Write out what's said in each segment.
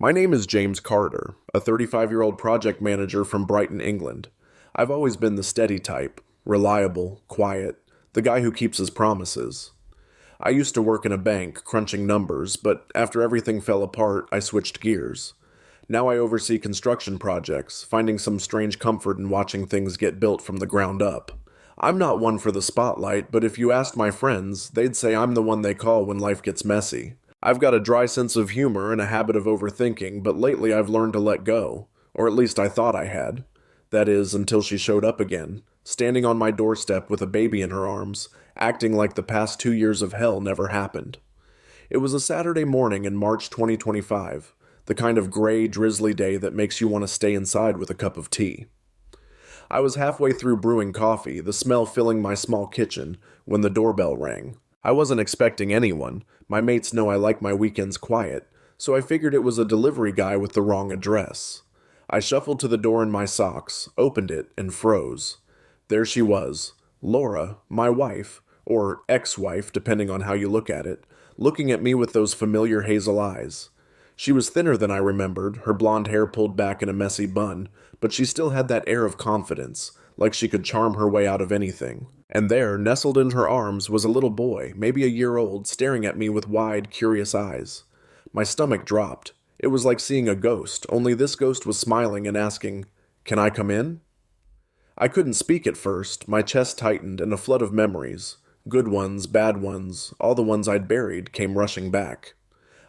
My name is James Carter, a 35-year-old project manager from Brighton, England. I've always been the steady type, reliable, quiet, the guy who keeps his promises. I used to work in a bank, crunching numbers, but after everything fell apart, I switched gears. Now I oversee construction projects, finding some strange comfort in watching things get built from the ground up. I'm not one for the spotlight, but if you asked my friends, they'd say I'm the one they call when life gets messy. I've got a dry sense of humor and a habit of overthinking, but lately I've learned to let go. Or at least I thought I had. That is, until she showed up again, standing on my doorstep with a baby in her arms, acting like the past 2 years of hell never happened. It was a Saturday morning in March 2025, the kind of gray, drizzly day that makes you want to stay inside with a cup of tea. I was halfway through brewing coffee, the smell filling my small kitchen, when the doorbell rang. I wasn't expecting anyone. My mates know I like my weekends quiet, so I figured it was a delivery guy with the wrong address. I shuffled to the door in my socks, opened it, and froze. There she was, Laura, my wife, or ex-wife, depending on how you look at it, looking at me with those familiar hazel eyes. She was thinner than I remembered, her blonde hair pulled back in a messy bun, but she still had that air of confidence, like she could charm her way out of anything. And there, nestled in her arms, was a little boy, maybe a year old, staring at me with wide, curious eyes. My stomach dropped. It was like seeing a ghost, only this ghost was smiling and asking, "Can I come in?" I couldn't speak at first. My chest tightened, and a flood of memories, good ones, bad ones, all the ones I'd buried, came rushing back.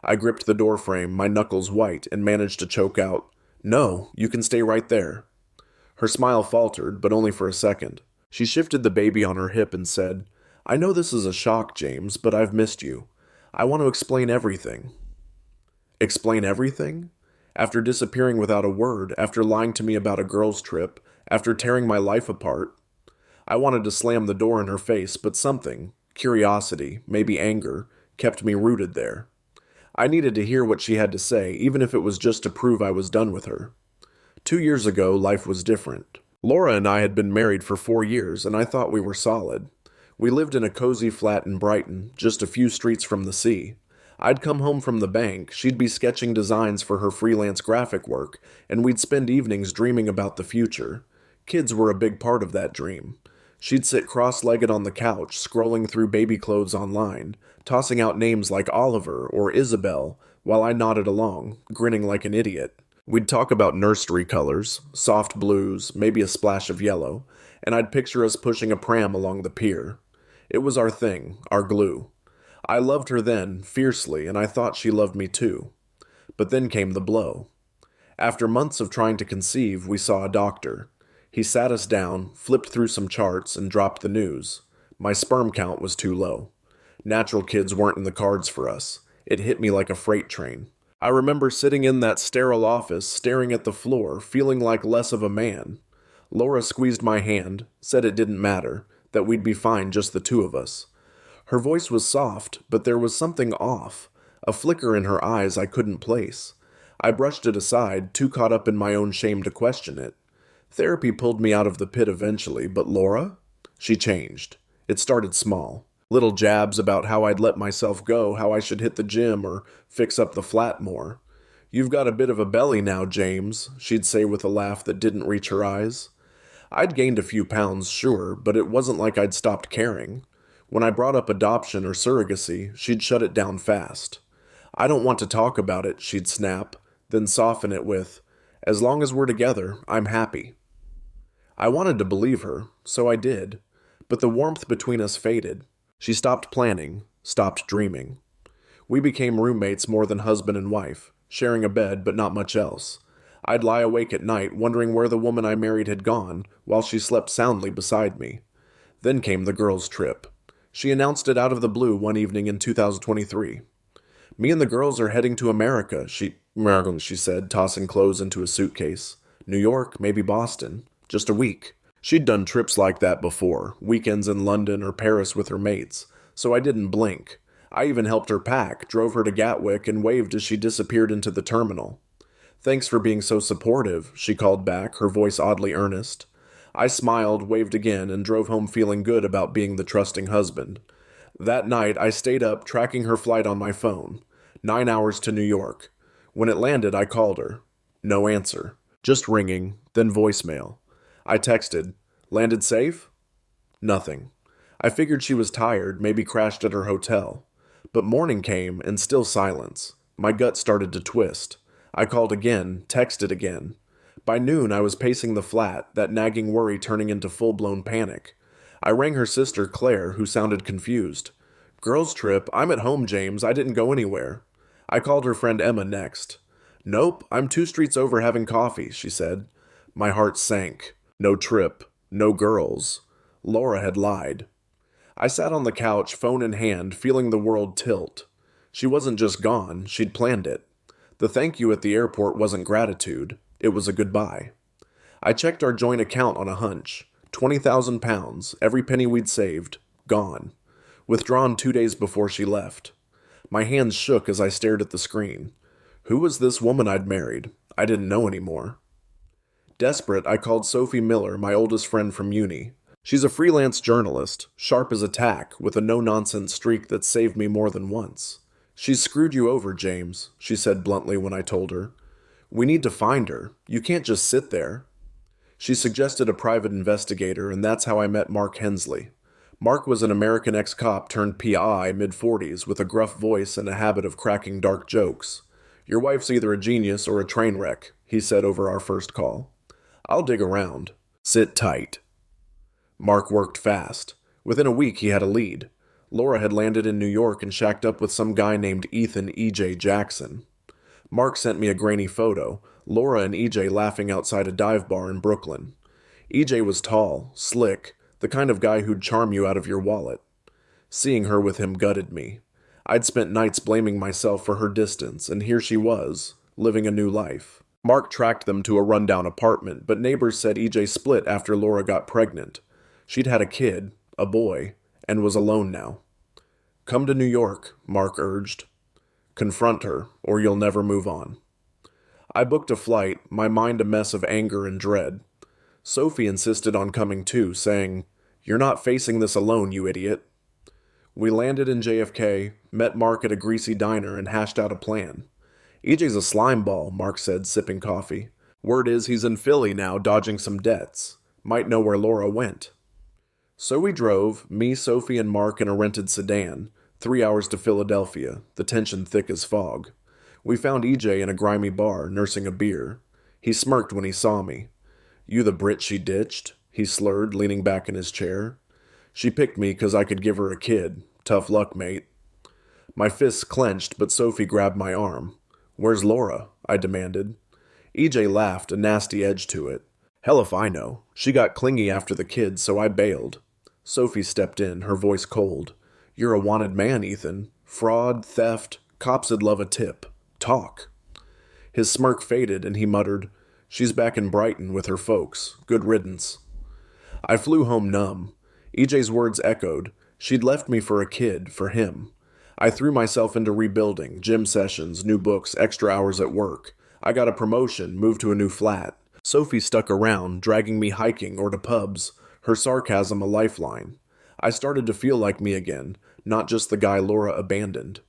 I gripped the doorframe, my knuckles white, and managed to choke out, "No, you can stay right there." Her smile faltered, but only for a second. She shifted the baby on her hip and said, "I know this is a shock, James, but I've missed you. I want to explain everything." Explain everything? After disappearing without a word, after lying to me about a girls' trip, after tearing my life apart. I wanted to slam the door in her face, but something, curiosity, maybe anger, kept me rooted there. I needed to hear what she had to say, even if it was just to prove I was done with her. 2 years ago, life was different. Laura and I had been married for 4 years, and I thought we were solid. We lived in a cozy flat in Brighton, just a few streets from the sea. I'd come home from the bank, she'd be sketching designs for her freelance graphic work, and we'd spend evenings dreaming about the future. Kids were a big part of that dream. She'd sit cross-legged on the couch, scrolling through baby clothes online, tossing out names like Oliver or Isabel, while I nodded along, grinning like an idiot. We'd talk about nursery colors, soft blues, maybe a splash of yellow, and I'd picture us pushing a pram along the pier. It was our thing, our glue. I loved her then, fiercely, and I thought she loved me too. But then came the blow. After months of trying to conceive, we saw a doctor. He sat us down, flipped through some charts, and dropped the news. My sperm count was too low. Natural kids weren't in the cards for us. It hit me like a freight train. I remember sitting in that sterile office, staring at the floor, feeling like less of a man. Laura squeezed my hand, said it didn't matter, that we'd be fine just the two of us. Her voice was soft, but there was something off, a flicker in her eyes I couldn't place. I brushed it aside, too caught up in my own shame to question it. Therapy pulled me out of the pit eventually, but Laura? She changed. It started small. Little jabs about how I'd let myself go, how I should hit the gym or fix up the flat more. "You've got a bit of a belly now, James," she'd say with a laugh that didn't reach her eyes. I'd gained a few pounds, sure, but it wasn't like I'd stopped caring. When I brought up adoption or surrogacy, she'd shut it down fast. "I don't want to talk about it," she'd snap, then soften it with, "As long as we're together, I'm happy." I wanted to believe her, so I did, but the warmth between us faded. She stopped planning, stopped dreaming. We became roommates more than husband and wife, sharing a bed but not much else. I'd lie awake at night wondering where the woman I married had gone, while she slept soundly beside me. Then came the girls' trip. She announced it out of the blue one evening in 2023. "Me and the girls are heading to America," she said, tossing clothes into a suitcase. "New York, maybe Boston. Just a week." She'd done trips like that before, weekends in London or Paris with her mates, so I didn't blink. I even helped her pack, drove her to Gatwick, and waved as she disappeared into the terminal. "Thanks for being so supportive," she called back, her voice oddly earnest. I smiled, waved again, and drove home feeling good about being the trusting husband. That night, I stayed up, tracking her flight on my phone. 9 hours to New York. When it landed, I called her. No answer. Just ringing, then voicemail. I texted, "Landed safe?" Nothing. I figured she was tired, maybe crashed at her hotel. But morning came and still silence. My gut started to twist. I called again, texted again. By noon, I was pacing the flat, that nagging worry turning into full-blown panic. I rang her sister, Claire, who sounded confused. "Girls' trip, I'm at home, James. I didn't go anywhere." I called her friend Emma next. "Nope, I'm 2 streets over having coffee," she said. My heart sank. No trip. No girls. Laura had lied. I sat on the couch, phone in hand, feeling the world tilt. She wasn't just gone, she'd planned it. The thank you at the airport wasn't gratitude, it was a goodbye. I checked our joint account on a hunch. 20,000 pounds, every penny we'd saved, gone. Withdrawn 2 days before she left. My hands shook as I stared at the screen. Who was this woman I'd married? I didn't know anymore. Desperate, I called Sophie Miller, my oldest friend from uni. She's a freelance journalist, sharp as a tack, with a no-nonsense streak that saved me more than once. "She's screwed you over, James," she said bluntly when I told her. "We need to find her. You can't just sit there." She suggested a private investigator, and that's how I met Mark Hensley. Mark was an American ex-cop turned PI, mid-40s, with a gruff voice and a habit of cracking dark jokes. "Your wife's either a genius or a train wreck," he said over our first call. "I'll dig around. Sit tight." Mark worked fast. Within a week, he had a lead. Laura had landed in New York and shacked up with some guy named Ethan E.J. Jackson. Mark sent me a grainy photo, Laura and E.J. laughing outside a dive bar in Brooklyn. E.J. was tall, slick, the kind of guy who'd charm you out of your wallet. Seeing her with him gutted me. I'd spent nights blaming myself for her distance, and here she was, living a new life. Mark tracked them to a rundown apartment, but neighbors said E.J. split after Laura got pregnant. She'd had a kid, a boy, and was alone now. "Come to New York," Mark urged. "Confront her, or you'll never move on." I booked a flight, my mind a mess of anger and dread. Sophie insisted on coming too, saying, "You're not facing this alone, you idiot." We landed in JFK, met Mark at a greasy diner, and hashed out a plan. "EJ's a slime ball," Mark said, sipping coffee. "Word is he's in Philly now, dodging some debts. Might know where Laura went." So we drove, me, Sophie, and Mark in a rented sedan, 3 hours to Philadelphia, the tension thick as fog. We found EJ in a grimy bar, nursing a beer. He smirked when he saw me. "You the Brit she ditched?" he slurred, leaning back in his chair. "She picked me 'cause I could give her a kid. Tough luck, mate." My fists clenched, but Sophie grabbed my arm. "Where's Laura?" I demanded. EJ laughed, a nasty edge to it. "Hell if I know. She got clingy after the kids, so I bailed." Sophie stepped in, her voice cold. "You're a wanted man, Ethan. Fraud, theft, cops'd love a tip. Talk." His smirk faded, and he muttered, "She's back in Brighton with her folks. Good riddance." I flew home numb. EJ's words echoed. She'd left me for a kid, for him. I threw myself into rebuilding, gym sessions, new books, extra hours at work. I got a promotion, moved to a new flat. Sophie stuck around, dragging me hiking or to pubs, her sarcasm a lifeline. I started to feel like me again, not just the guy Laura abandoned.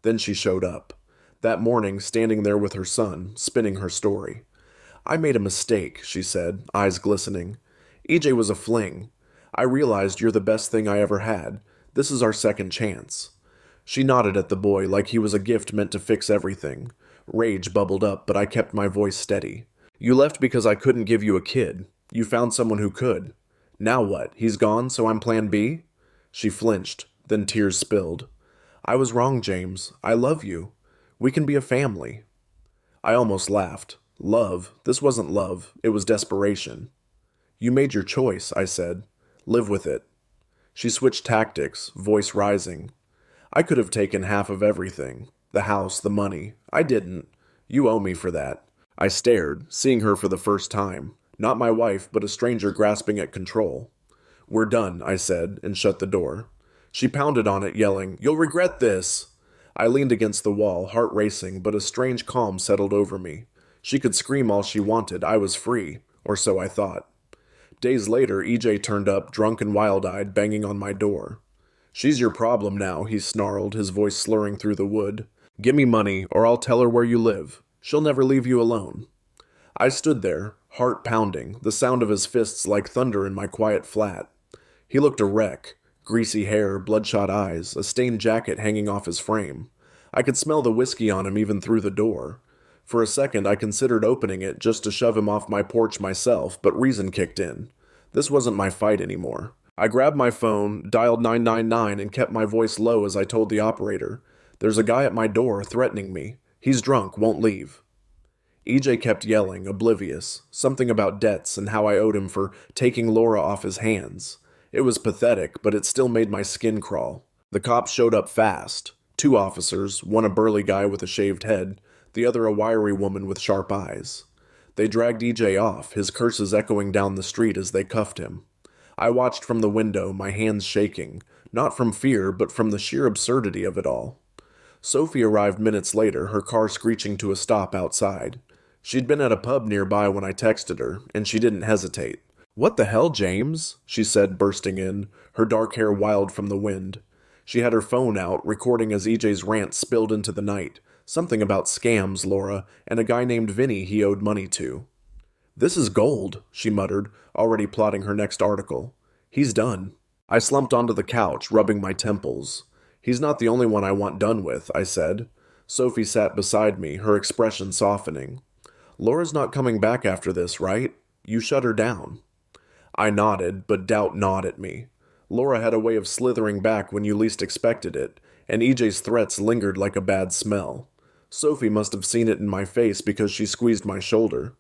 Then she showed up. That morning, standing there with her son, spinning her story. "I made a mistake," she said, eyes glistening. "EJ was a fling. I realized you're the best thing I ever had. This is our second chance." She nodded at the boy like he was a gift meant to fix everything. Rage bubbled up, but I kept my voice steady. "You left because I couldn't give you a kid. You found someone who could. Now what? He's gone, so I'm plan B?" She flinched, then tears spilled. "I was wrong, James. I love you. We can be a family." I almost laughed. Love? This wasn't love. It was desperation. "You made your choice," I said. "Live with it." She switched tactics, voice rising. "I could have taken half of everything. The house, the money. I didn't. You owe me for that." I stared, seeing her for the first time. Not my wife, but a stranger grasping at control. "We're done," I said, and shut the door. She pounded on it, yelling, "You'll regret this!" I leaned against the wall, heart racing, but a strange calm settled over me. She could scream all she wanted. I was free, or so I thought. Days later, EJ turned up, drunk and wild-eyed, banging on my door. "She's your problem now," he snarled, his voice slurring through the wood. "Give me money, or I'll tell her where you live. She'll never leave you alone. I stood there, heart pounding, the sound of his fists like thunder in my quiet flat. He looked a wreck. Greasy hair, bloodshot eyes, a stained jacket hanging off his frame. I could smell the whiskey on him even through the door. For a second, I considered opening it just to shove him off my porch myself, but reason kicked in. This wasn't my fight anymore. I grabbed my phone, dialed 999, and kept my voice low as I told the operator, "There's a guy at my door threatening me. He's drunk, won't leave." EJ kept yelling, oblivious, something about debts and how I owed him for taking Laura off his hands. It was pathetic, but it still made my skin crawl. The cops showed up fast. 2 officers, one a burly guy with a shaved head, the other a wiry woman with sharp eyes. They dragged EJ off, his curses echoing down the street as they cuffed him. I watched from the window, my hands shaking, not from fear, but from the sheer absurdity of it all. Sophie arrived minutes later, her car screeching to a stop outside. She'd been at a pub nearby when I texted her, and she didn't hesitate. "What the hell, James?" she said, bursting in, her dark hair wild from the wind. She had her phone out, recording as EJ's rant spilled into the night. Something about scams, Laura, and a guy named Vinny he owed money to. "This is gold," she muttered, already plotting her next article. "He's done." I slumped onto the couch, rubbing my temples. "He's not the only one I want done with," I said. Sophie sat beside me, her expression softening. "Laura's not coming back after this, right? You shut her down." I nodded, but doubt gnawed at me. Laura had a way of slithering back when you least expected it, and EJ's threats lingered like a bad smell. Sophie must have seen it in my face because she squeezed my shoulder.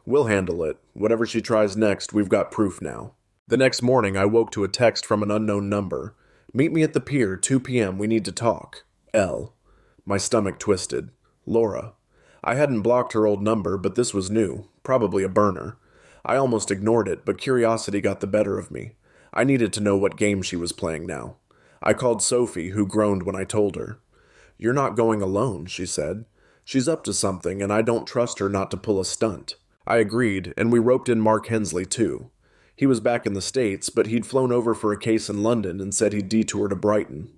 "We'll handle it. Whatever she tries next, we've got proof now." The next morning, I woke to a text from an unknown number. "Meet me at the pier, 2 p.m. We need to talk. L." My stomach twisted. Laura. I hadn't blocked her old number, but this was new. Probably a burner. I almost ignored it, but curiosity got the better of me. I needed to know what game she was playing now. I called Sophie, who groaned when I told her. "You're not going alone," she said. "She's up to something, and I don't trust her not to pull a stunt." I agreed, and we roped in Mark Hensley, too. He was back in the States, but he'd flown over for a case in London and said he'd detour to Brighton.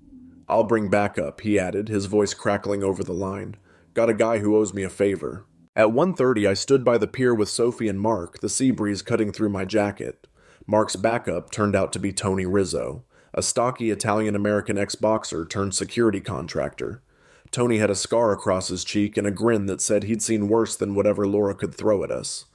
"I'll bring backup," he added, his voice crackling over the line. "Got a guy who owes me a favor." At 1:30, I stood by the pier with Sophie and Mark, the sea breeze cutting through my jacket. Mark's backup turned out to be Tony Rizzo, a stocky Italian-American ex-boxer turned security contractor. Tony had a scar across his cheek and a grin that said he'd seen worse than whatever Laura could throw at us.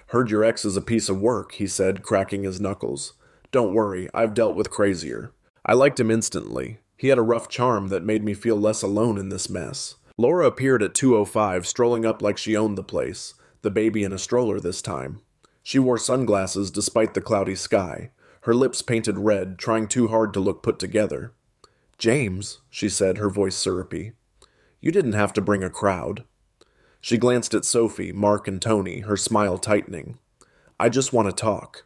"Heard your ex is a piece of work," he said, cracking his knuckles. "Don't worry, I've dealt with crazier." I liked him instantly. He had a rough charm that made me feel less alone in this mess. Laura appeared at 2:05, strolling up like she owned the place, the baby in a stroller this time. She wore sunglasses despite the cloudy sky, her lips painted red, trying too hard to look put together. "James," she said, her voice syrupy. "You didn't have to bring a crowd." She glanced at Sophie, Mark, and Tony, her smile tightening. "I just want to talk."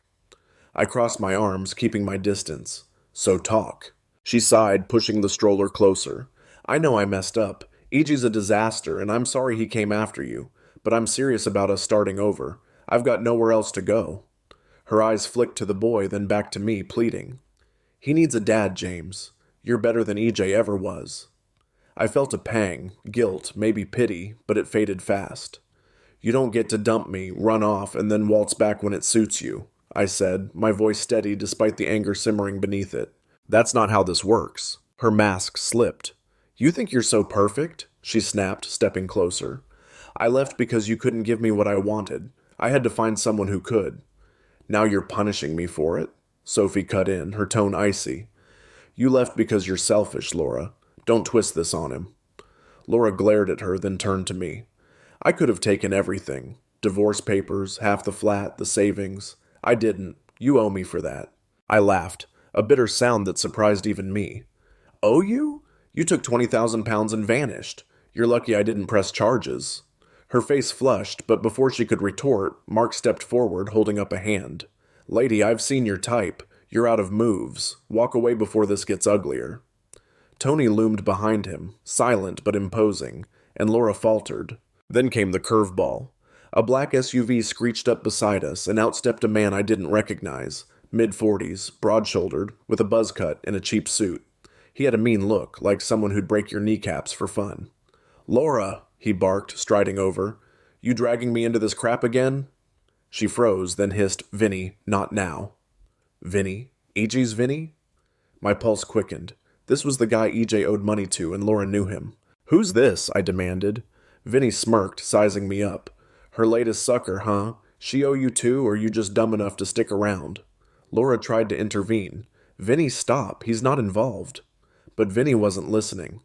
I crossed my arms, keeping my distance. "So talk." She sighed, pushing the stroller closer. "I know I messed up. EG's a disaster, and I'm sorry he came after you, but I'm serious about us starting over. I've got nowhere else to go." Her eyes flicked to the boy, then back to me, pleading. "He needs a dad, James. You're better than EJ ever was." I felt a pang, guilt, maybe pity, but it faded fast. "You don't get to dump me, run off, and then waltz back when it suits you," I said, my voice steady despite the anger simmering beneath it. "That's not how this works." Her mask slipped. "You think you're so perfect?" she snapped, stepping closer. "I left because you couldn't give me what I wanted. I had to find someone who could." "Now you're punishing me for it?" Sophie cut in, her tone icy. "You left because you're selfish, Laura. Don't twist this on him." Laura glared at her, then turned to me. "I could have taken everything. Divorce papers, half the flat, the savings. I didn't. You owe me for that." I laughed, a bitter sound that surprised even me. "Owe you? You took 20,000 pounds and vanished. You're lucky I didn't press charges." Her face flushed, but before she could retort, Mark stepped forward, holding up a hand. "Lady, I've seen your type. You're out of moves. Walk away before this gets uglier." Tony loomed behind him, silent but imposing, and Laura faltered. Then came the curveball. A black SUV screeched up beside us, and out stepped a man I didn't recognize, mid-40s, broad-shouldered, with a buzz cut and a cheap suit. He had a mean look, like someone who'd break your kneecaps for fun. "Laura," he barked, striding over. You dragging me into this crap again? She froze, then hissed, Vinny, not now. Vinny? EJ's Vinny? My pulse quickened. This was the guy EJ owed money to, and Laura knew him. Who's this? I demanded. Vinny smirked, sizing me up. Her latest sucker, huh? She owe you too, or you just dumb enough to stick around? Laura tried to intervene. Vinny, stop. He's not involved. But Vinny wasn't listening.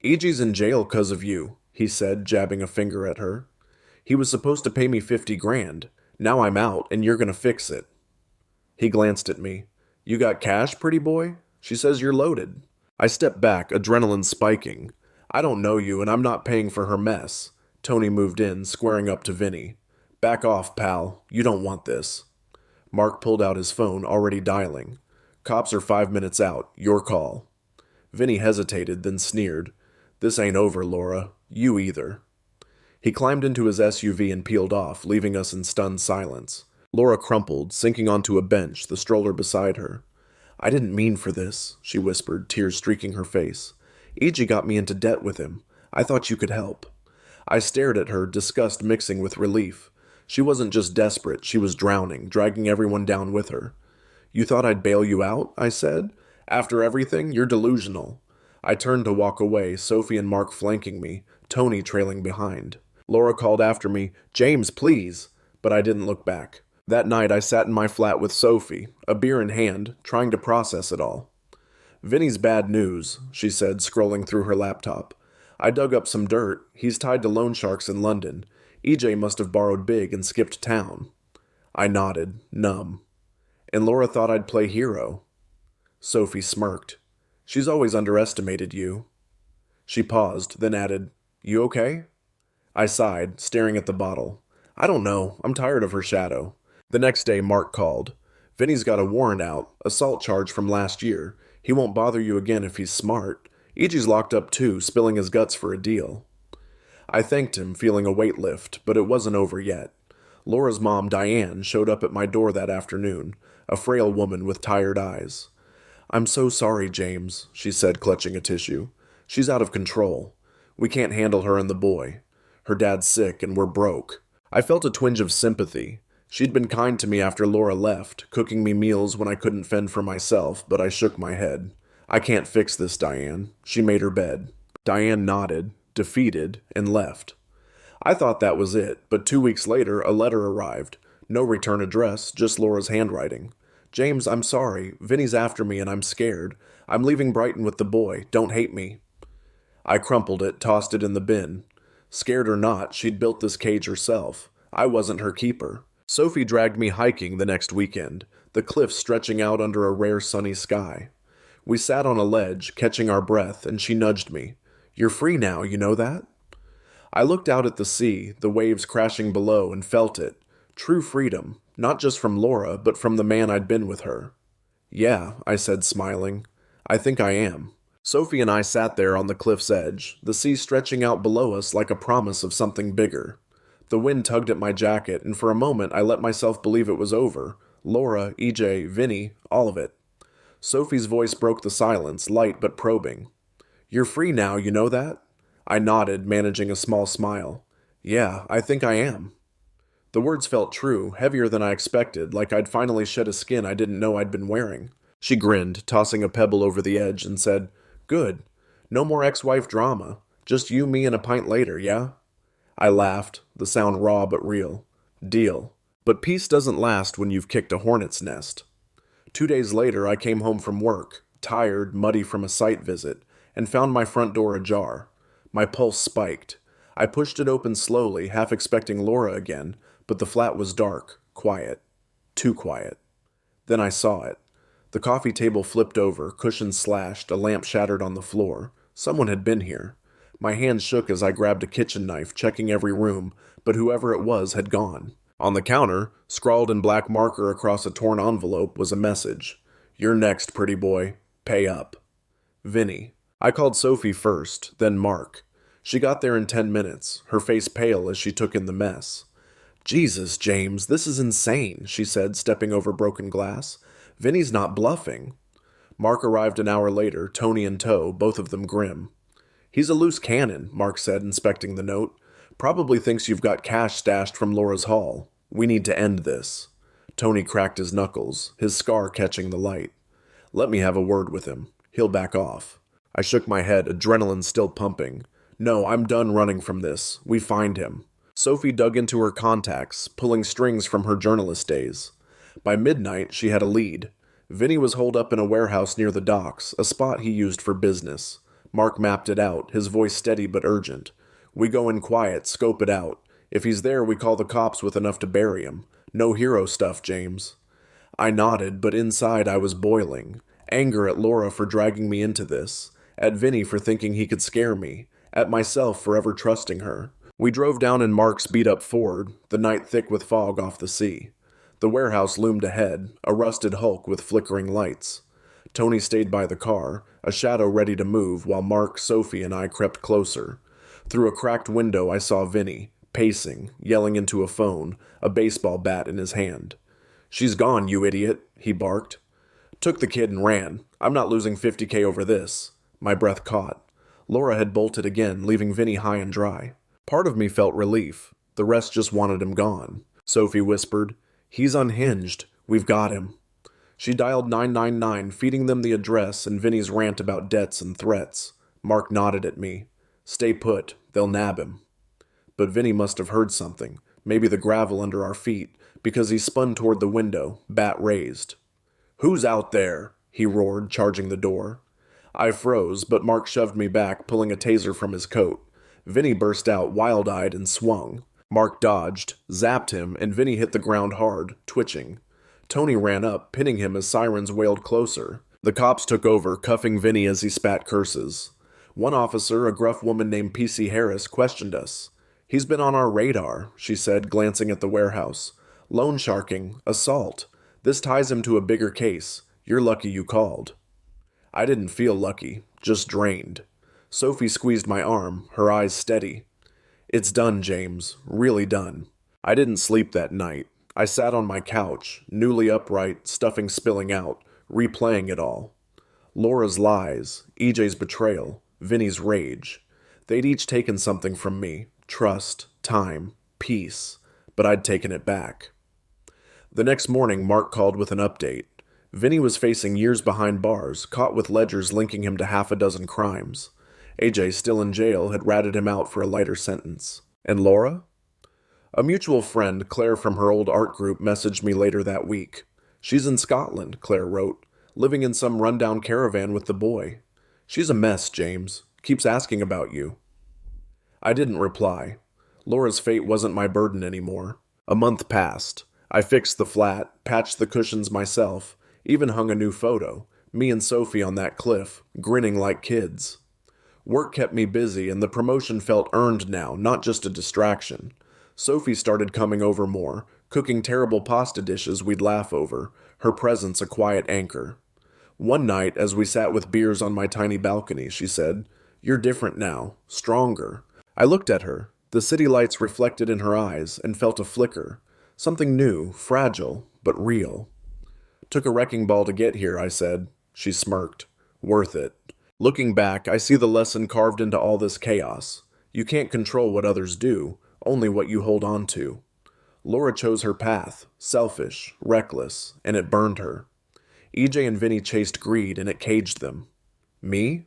EJ's in jail 'cause of you, he said, jabbing a finger at her. He was supposed to pay me 50 grand. Now I'm out, and you're gonna fix it. He glanced at me. You got cash, pretty boy? She says you're loaded. I stepped back, adrenaline spiking. I don't know you, and I'm not paying for her mess. Tony moved in, squaring up to Vinny. Back off, pal. You don't want this. Mark pulled out his phone, already dialing. Cops are 5 minutes out. Your call. Vinny hesitated, then sneered. This ain't over, Laura. You either. He climbed into his SUV and peeled off, leaving us in stunned silence. Laura crumpled, sinking onto a bench, the stroller beside her. I didn't mean for this, she whispered, tears streaking her face. EJ got me into debt with him. I thought you could help. I stared at her, disgust mixing with relief. She wasn't just desperate, she was drowning, dragging everyone down with her. You thought I'd bail you out? I said. After everything, you're delusional. I turned to walk away, Sophie and Mark flanking me, Tony trailing behind. Laura called after me, James, please, but I didn't look back. That night I sat in my flat with Sophie, a beer in hand, trying to process it all. Vinny's bad news, she said, scrolling through her laptop. I dug up some dirt. He's tied to loan sharks in London. EJ must have borrowed big and skipped town. I nodded, numb. And Laura thought I'd play hero. Sophie smirked. She's always underestimated you. She paused, then added, You okay? I sighed, staring at the bottle. I don't know. I'm tired of her shadow. The next day, Mark called. Vinny's got a warrant out, assault charge from last year. He won't bother you again if he's smart. EJ's locked up too, spilling his guts for a deal. I thanked him, feeling a weight lift, but it wasn't over yet. Laura's mom, Diane, showed up at my door that afternoon, a frail woman with tired eyes. I'm so sorry, James, she said, clutching a tissue. She's out of control. We can't handle her and the boy. Her dad's sick and we're broke. I felt a twinge of sympathy. She'd been kind to me after Laura left, cooking me meals when I couldn't fend for myself, but I shook my head. I can't fix this, Diane. She made her bed. Diane nodded, defeated, and left. I thought that was it, but 2 weeks later, a letter arrived. No return address, just Laura's handwriting. James, I'm sorry. Vinny's after me and I'm scared. I'm leaving Brighton with the boy. Don't hate me. I crumpled it, tossed it in the bin. Scared or not, she'd built this cage herself. I wasn't her keeper. Sophie dragged me hiking the next weekend, the cliffs stretching out under a rare sunny sky. We sat on a ledge, catching our breath, and she nudged me. You're free now, you know that? I looked out at the sea, the waves crashing below, and felt it. True freedom, not just from Laura, but from the man I'd been with her. Yeah, I said, smiling. I think I am. Sophie and I sat there on the cliff's edge, the sea stretching out below us like a promise of something bigger. The wind tugged at my jacket, and for a moment I let myself believe it was over. Laura, EJ, Vinny, all of it. Sophie's voice broke the silence, light but probing. You're free now, you know that? I nodded, managing a small smile. Yeah, I think I am. The words felt true, heavier than I expected, like I'd finally shed a skin I didn't know I'd been wearing. She grinned, tossing a pebble over the edge, and said, Good. No more ex-wife drama. Just you, me, and a pint later, yeah? I laughed, the sound raw but real. Deal. But peace doesn't last when you've kicked a hornet's nest. 2 days later, I came home from work, tired, muddy from a site visit, and found my front door ajar. My pulse spiked. I pushed it open slowly, half expecting Laura again, but the flat was dark, quiet. Too quiet. Then I saw it. The coffee table flipped over, cushions slashed, a lamp shattered on the floor. Someone had been here. My hand shook as I grabbed a kitchen knife, checking every room, but whoever it was had gone. On the counter, scrawled in black marker across a torn envelope, was a message. You're next, pretty boy. Pay up. Vinny. I called Sophie first, then Mark. She got there in 10 minutes, her face pale as she took in the mess. Jesus, James, this is insane, she said, stepping over broken glass. Vinny's not bluffing. Mark arrived an hour later, Tony in tow, both of them grim. He's a loose cannon, Mark said, inspecting the note. Probably thinks you've got cash stashed from Laura's haul. We need to end this. Tony cracked his knuckles, his scar catching the light. Let me have a word with him. He'll back off. I shook my head, adrenaline still pumping. No, I'm done running from this. We find him. Sophie dug into her contacts, pulling strings from her journalist days. By midnight, she had a lead. Vinny was holed up in a warehouse near the docks, a spot he used for business. Mark mapped it out, his voice steady but urgent. We go in quiet, scope it out. If he's there, we call the cops with enough to bury him. No hero stuff, James. I nodded, but inside I was boiling. Anger at Laura for dragging me into this. At Vinny for thinking he could scare me. At myself for ever trusting her. We drove down in Mark's beat-up Ford, the night thick with fog off the sea. The warehouse loomed ahead, a rusted hulk with flickering lights. Tony stayed by the car, a shadow ready to move, while Mark, Sophie, and I crept closer. Through a cracked window I saw Vinny, pacing, yelling into a phone, a baseball bat in his hand. "She's gone, you idiot," he barked. Took the kid and ran. I'm not losing $50K over this. My breath caught. Laura had bolted again, leaving Vinny high and dry. Part of me felt relief. The rest just wanted him gone. Sophie whispered, "He's unhinged. We've got him." She dialed 999, feeding them the address and Vinny's rant about debts and threats. Mark nodded at me. "Stay put. They'll nab him." But Vinny must have heard something, maybe the gravel under our feet, because he spun toward the window, bat raised. "Who's out there?" he roared, charging the door. I froze, but Mark shoved me back, pulling a taser from his coat. Vinny burst out, wild-eyed, and swung. Mark dodged, zapped him, and Vinny hit the ground hard, twitching. Tony ran up, pinning him as sirens wailed closer. The cops took over, cuffing Vinny as he spat curses. One officer, a gruff woman named P.C. Harris, questioned us. "He's been on our radar," she said, glancing at the warehouse. "Loan sharking, assault. This ties him to a bigger case. You're lucky you called." I didn't feel lucky, just drained. Sophie squeezed my arm, her eyes steady. "It's done, James. Really done." I didn't sleep that night. I sat on my couch, newly upright, stuffing spilling out, replaying it all. Laura's lies, EJ's betrayal, Vinny's rage. They'd each taken something from me. Trust, time, peace. But I'd taken it back. The next morning, Mark called with an update. Vinny was facing years behind bars, caught with ledgers linking him to half a dozen crimes. AJ, still in jail, had ratted him out for a lighter sentence. And Laura? A mutual friend, Claire from her old art group, messaged me later that week. "She's in Scotland," Claire wrote, "living in some rundown caravan with the boy. She's a mess, James. Keeps asking about you." I didn't reply. Laura's fate wasn't my burden anymore. A month passed. I fixed the flat, patched the cushions myself, even hung a new photo, me and Sophie on that cliff, grinning like kids. Work kept me busy, and the promotion felt earned now, not just a distraction. Sophie started coming over more, cooking terrible pasta dishes we'd laugh over, her presence a quiet anchor. One night, as we sat with beers on my tiny balcony, she said, "You're different now, stronger." I looked at her, the city lights reflected in her eyes, and felt a flicker. Something new, fragile, but real. "Took a wrecking ball to get here," I said. She smirked. "Worth it." Looking back, I see the lesson carved into all this chaos. You can't control what others do, only what you hold on to. Laura chose her path, selfish, reckless, and it burned her. EJ and Vinny chased greed, and it caged them. Me?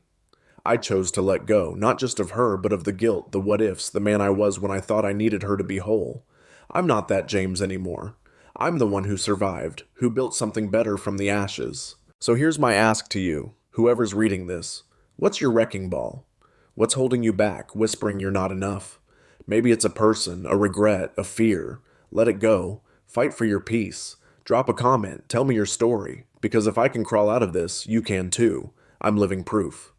I chose to let go, not just of her, but of the guilt, the what-ifs, the man I was when I thought I needed her to be whole. I'm not that James anymore. I'm the one who survived, who built something better from the ashes. So here's my ask to you, whoever's reading this. What's your wrecking ball? What's holding you back, whispering you're not enough? Maybe it's a person, a regret, a fear. Let it go. Fight for your peace. Drop a comment. Tell me your story. Because if I can crawl out of this, you can too. I'm living proof.